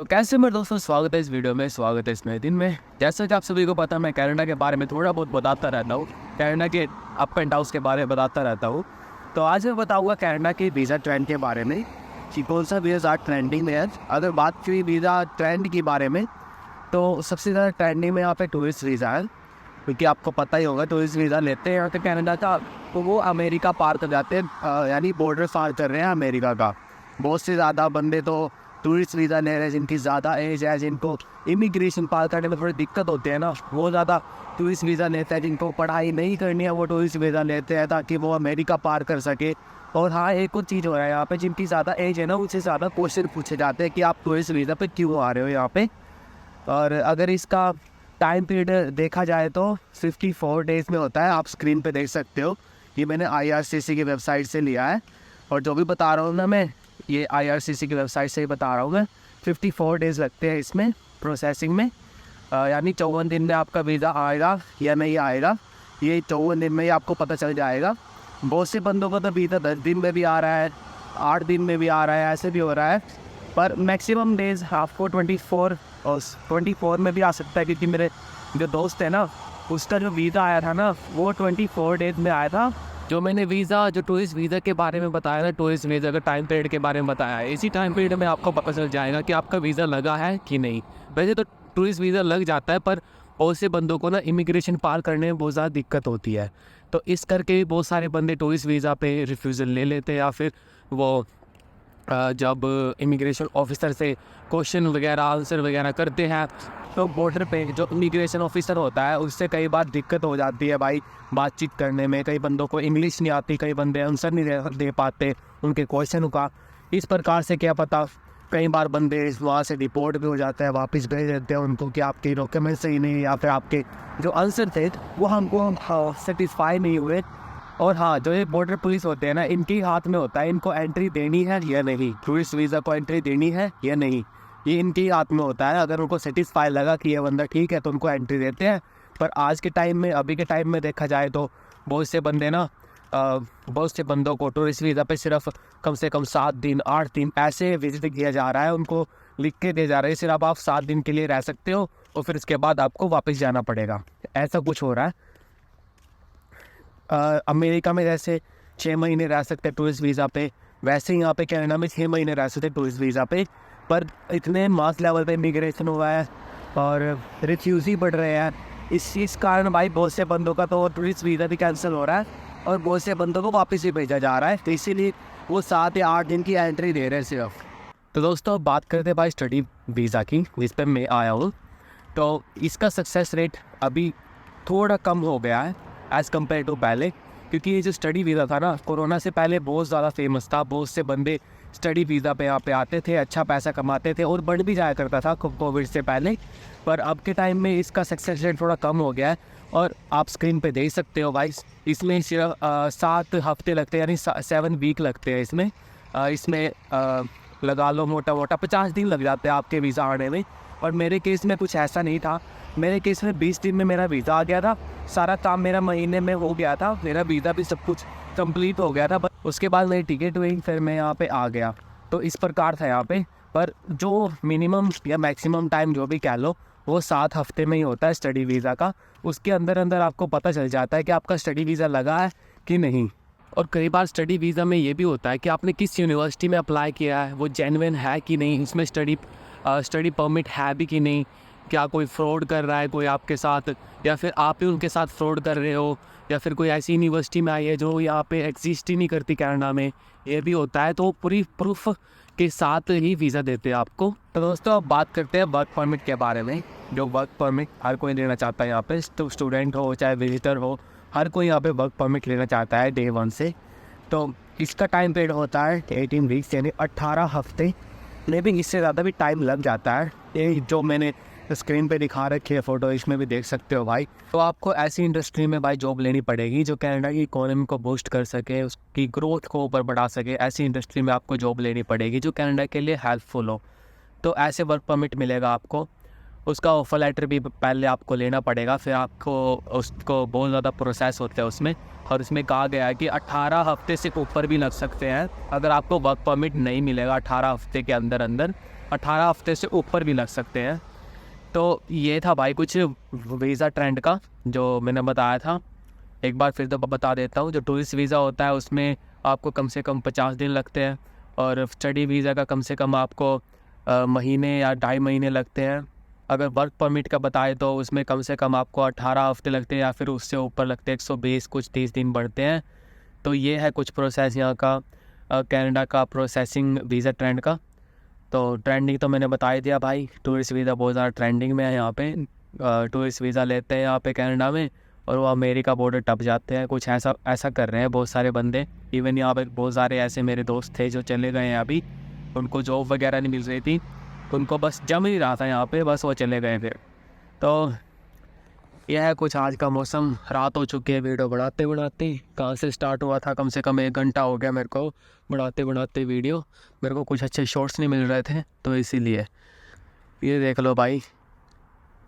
तो कैसे मेरे दोस्तों, स्वागत है इस वीडियो में, स्वागत है इस नए दिन में। जैसा कि आप सभी को पता है, मैं कनाडा के बारे में थोड़ा बहुत बताता रहता हूँ, कनाडा के अप एंड डाउन्स के बारे में बताता रहता हूँ। तो आज मैं बताऊँगा कनाडा के वीज़ा ट्रेंड के बारे में कि कौन सा वीज़ा ट्रेंडिंग में है। अगर बात की वीज़ा ट्रेंड के बारे में तो सबसे ज़्यादा ट्रेंडिंग में यहाँ पे टूरिस्ट वीज़ा है, क्योंकि आपको पता ही होगा टूरिस्ट वीज़ा लेते हैं यहाँ पे कनाडा का तो वो अमेरिका पार कर जाते हैं, यानी बॉर्डर पार कर रहे हैं अमेरिका का। बहुत से ज़्यादा बंदे तो टूरिस्ट वीज़ा ले रहे हैं जिनकी ज़्यादा एज है, जिनको इमिग्रेशन पार करने में थोड़ी दिक्कत होती है ना, वो ज़्यादा टूरिस्ट वीज़ा लेते हैं। जिनको पढ़ाई नहीं करनी है वो टूरिस्ट वीज़ा लेते हैं ताकि वो अमेरिका पार कर सके। और हाँ, एक और चीज़ हो रहा है यहाँ पे, जिनकी ज़्यादा एज है ना उनसे ज़्यादा क्वेश्चन पूछे जाते हैं कि आप टूरिस्ट वीज़ा पे क्यों आ रहे हो यहाँ पे। और अगर इसका टाइम पीरियड देखा जाए तो 54 डेज़ में होता है। आप स्क्रीन पे देख सकते हो, ये मैंने IRCC की वेबसाइट से लिया है और जो भी बता रहा हूँ ना मैं, ये IRCC की वेबसाइट से ही बता रहा हूँ मैं। 54 डेज़ लगते हैं इसमें प्रोसेसिंग में, यानी 54 दिन में आपका वीज़ा आएगा या नहीं आएगा, ये 54 दिन में ही आपको पता चल जाएगा। बहुत से बंदों का तो वीज़ा 10 दिन में भी आ रहा है, 8 दिन में भी आ रहा है, ऐसे भी हो रहा है। पर मैक्सिमम डेज़ आपको 24 में भी आ सकता है, क्योंकि मेरे जो दोस्त है ना, उसका जो वीज़ा आया था ना वो 24 डेज़ में आया था। जो मैंने वीज़ा, जो टूरिस्ट वीज़ा के बारे में बताया ना, टूरिस्ट वीज़ा का टाइम पीरियड के बारे में बताया है, इसी टाइम पीरियड में आपको पता चल जाएगा कि आपका वीज़ा लगा है कि नहीं। वैसे तो टूरिस्ट वीज़ा लग जाता है, पर बहुत से बंदों को ना इमिग्रेशन पार करने में बहुत ज़्यादा दिक्कत होती है। तो इस करके भी बहुत सारे बंदे टूरिस्ट वीज़ा पे रिफ्यूज़ल ले लेते हैं, या फिर वो जब इमिग्रेशन ऑफिसर से क्वेश्चन वगैरह आंसर वगैरह करते हैं तो बॉर्डर पे जो इमिग्रेशन ऑफिसर होता है उससे कई बार दिक्कत हो जाती है भाई बातचीत करने में। कई बंदों को इंग्लिश नहीं आती, कई बंदे आंसर नहीं दे पाते उनके क्वेश्चन का। इस प्रकार से क्या पता कई बार बंदे वहाँ से रिपोर्ट भी हो जाता है, वापस भेज देते हैं उनको कि आपके डॉक्यूमेंट सही नहीं, या फिर आपके जो आंसर थे वो हमको सेटिस्फाई नहीं हुए। और हाँ, जो ये बॉर्डर पुलिस होते हैं ना, इनके हाथ में होता है इनको एंट्री देनी है या नहीं, टूरिस्ट वीज़ा को एंट्री देनी है या नहीं, ये इनके हाथ में होता है। अगर उनको सेटिस्फाई लगा कि ये बंदा ठीक है तो उनको एंट्री देते हैं। पर आज के टाइम में, अभी के टाइम में देखा जाए तो बहुत से बंदे ना, बहुत से बंदों को टूरिस्ट वीज़ा पे सिर्फ कम से कम 7 दिन 8 दिन ऐसे विजिट किया जा रहा है, उनको लिख के दिया जा रहा है सिर्फ आप 7 दिन के लिए रह सकते हो और फिर उसके बाद आपको वापस जाना पड़ेगा। ऐसा कुछ हो रहा है। अमेरिका में जैसे 6 महीने रह सकते टूरिस्ट वीज़ा पे, वैसे ही यहाँ पे कनाडा में 6 महीने रह सकते टूरिस्ट वीज़ा पे। पर इतने मास लेवल पे इमिग्रेशन हुआ है और रिफ्यूज़ी बढ़ रहे हैं, इस कारण भाई बहुत से बंदों का तो टूरिस्ट वीज़ा भी कैंसिल हो रहा है और बहुत से बंदों को वापस ही भेजा जा रहा है। तो इसीलिए वो 7 या 8 दिन की एंट्री दे रहे हैं सिर्फ। तो दोस्तों, अब बात करते हैं भाई स्टडी वीज़ा की, जिस पर मैं आया हूँ। तो इसका सक्सेस रेट अभी थोड़ा कम हो गया है एज़ कम्पेयर टू पहले, क्योंकि ये जो स्टडी वीज़ा था ना, कोरोना से पहले बहुत ज़्यादा फेमस था। बहुत से बंदे स्टडी वीज़ा पे यहाँ पे आते थे, अच्छा पैसा कमाते थे और बढ़ भी जाया करता था कोविड से पहले। पर अब के टाइम में इसका सक्सेस रेट थोड़ा कम हो गया है और आप स्क्रीन पे देख सकते हो भाई, इसमें सिर्फ 7 हफ्ते लगते हैं, यानी 7 वीक लगते हैं इसमें। इसमें लगा लो मोटा मोटा 50 दिन लग जाते हैं आपके वीज़ा आने में। और मेरे केस में कुछ ऐसा नहीं था, मेरे केस में 20 दिन में मेरा वीज़ा आ गया था। सारा काम मेरा महीने में हो गया था, मेरा वीज़ा भी सब कुछ कंप्लीट हो गया था। बस उसके बाद मेरी टिकट हुई, फिर मैं यहाँ पे आ गया। तो इस प्रकार था यहाँ पे। पर जो मिनिमम या मैक्सिमम टाइम जो भी कह लो, वो 7 हफ्ते में ही होता है स्टडी वीज़ा का। उसके अंदर अंदर आपको पता चल जाता है कि आपका स्टडी वीज़ा लगा है कि नहीं। और कई बार स्टडी वीज़ा में ये भी होता है कि आपने किस यूनिवर्सिटी में अप्लाई किया है वो जेन्युइन है कि नहीं, उसमें स्टडी परमिट है भी कि नहीं, क्या कोई फ्रॉड कर रहा है कोई आपके साथ, या फिर आप ही उनके साथ फ्रॉड कर रहे हो, या फिर कोई ऐसी यूनिवर्सिटी में आई है जो यहाँ पे एग्जिस्ट ही नहीं करती कनाडा में, ये भी होता है। तो पूरी प्रूफ के साथ ही वीज़ा देते हैं आपको। तो दोस्तों, अब बात करते हैं वर्क परमिट के बारे में। जो वर्क परमिट हर कोई लेना चाहता है यहाँ पे, तो स्टूडेंट हो चाहे विजिटर हो, हर कोई यहाँ पे वर्क परमिट लेना चाहता है डे 1 से। तो इसका टाइम पीरियड होता है 18 वीक्स, यानी 18 हफ्ते में भी इससे ज़्यादा भी टाइम लग जाता है। ये जो मैंने स्क्रीन पे दिखा रखी है फ़ोटो, इसमें भी देख सकते हो भाई। तो आपको ऐसी इंडस्ट्री में भाई जॉब लेनी पड़ेगी जो कनाडा की इकोनॉमी को बूस्ट कर सके, उसकी ग्रोथ को ऊपर बढ़ा सके। ऐसी इंडस्ट्री में आपको जॉब लेनी पड़ेगी जो कनाडा के लिए हेल्पफुल हो। तो ऐसे वर्क परमिट मिलेगा आपको। उसका ऑफर लेटर भी पहले आपको लेना पड़ेगा, फिर आपको उसको बहुत ज़्यादा प्रोसेस होते हैं उसमें। और इसमें कहा गया है कि 18 हफ्ते से ऊपर भी लग सकते हैं अगर आपको वर्क परमिट नहीं मिलेगा 18 हफ्ते के अंदर अंदर। 18 हफ्ते से ऊपर भी लग सकते हैं। तो ये था भाई कुछ वीज़ा ट्रेंड का जो मैंने बताया था। एक बार फिर तो बता देता हूँ, जो टूरिस्ट वीज़ा होता है उसमें आपको कम से कम 50 दिन लगते हैं, और स्टडी वीज़ा का कम से कम आपको महीने या 2.5 महीने लगते हैं। अगर वर्क परमिट का बताए तो उसमें कम से कम आपको 18 हफ्ते लगते हैं या फिर उससे ऊपर लगते हैं, 120 कुछ 30 दिन बढ़ते हैं। तो ये है कुछ प्रोसेस यहाँ का कनाडा का प्रोसेसिंग वीज़ा ट्रेंड का। तो ट्रेंडिंग तो मैंने बता ही दिया भाई, टूरिस्ट वीज़ा बहुत ज़्यादा ट्रेंडिंग में है यहाँ पे। टूरिस्ट वीज़ा लेते हैं यहाँ पे कनाडा में और वो अमेरिका बॉर्डर टप जाते हैं, कुछ ऐसा कर रहे हैं बहुत सारे बंदे। इवन यहाँ पे बहुत सारे ऐसे मेरे दोस्त थे जो चले गए हैं अभी, उनको जॉब वगैरह नहीं मिल रही थी, उनको बस जम ही रहा था यहाँ पे, बस वो चले गए फिर। तो यह है कुछ आज का मौसम। रात हो चुकी है, वीडियो बनाते बनाते कहाँ से स्टार्ट हुआ था, कम से कम 1 घंटा हो गया मेरे को बनाते बनाते वीडियो। मेरे को कुछ अच्छे शॉर्ट्स नहीं मिल रहे थे तो इसीलिए। ये देख लो भाई,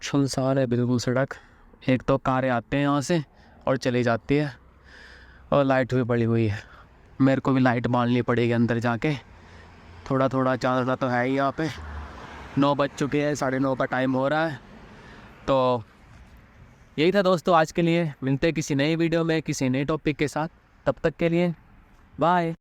सुनसान है बिल्कुल सड़क। एक तो कारें आते हैं यहाँ से और चली जाती है, और लाइट भी पड़ी हुई है। मेरे को भी लाइट बांधनी पड़ेगी अंदर जाके, थोड़ा थोड़ा चांदना तो है ही यहाँ पे। 9 बज चुके हैं, 9:30 का टाइम हो रहा है। तो यही था दोस्तों आज के लिए। मिलते हैं किसी नई वीडियो में किसी नए टॉपिक के साथ, तब तक के लिए बाय।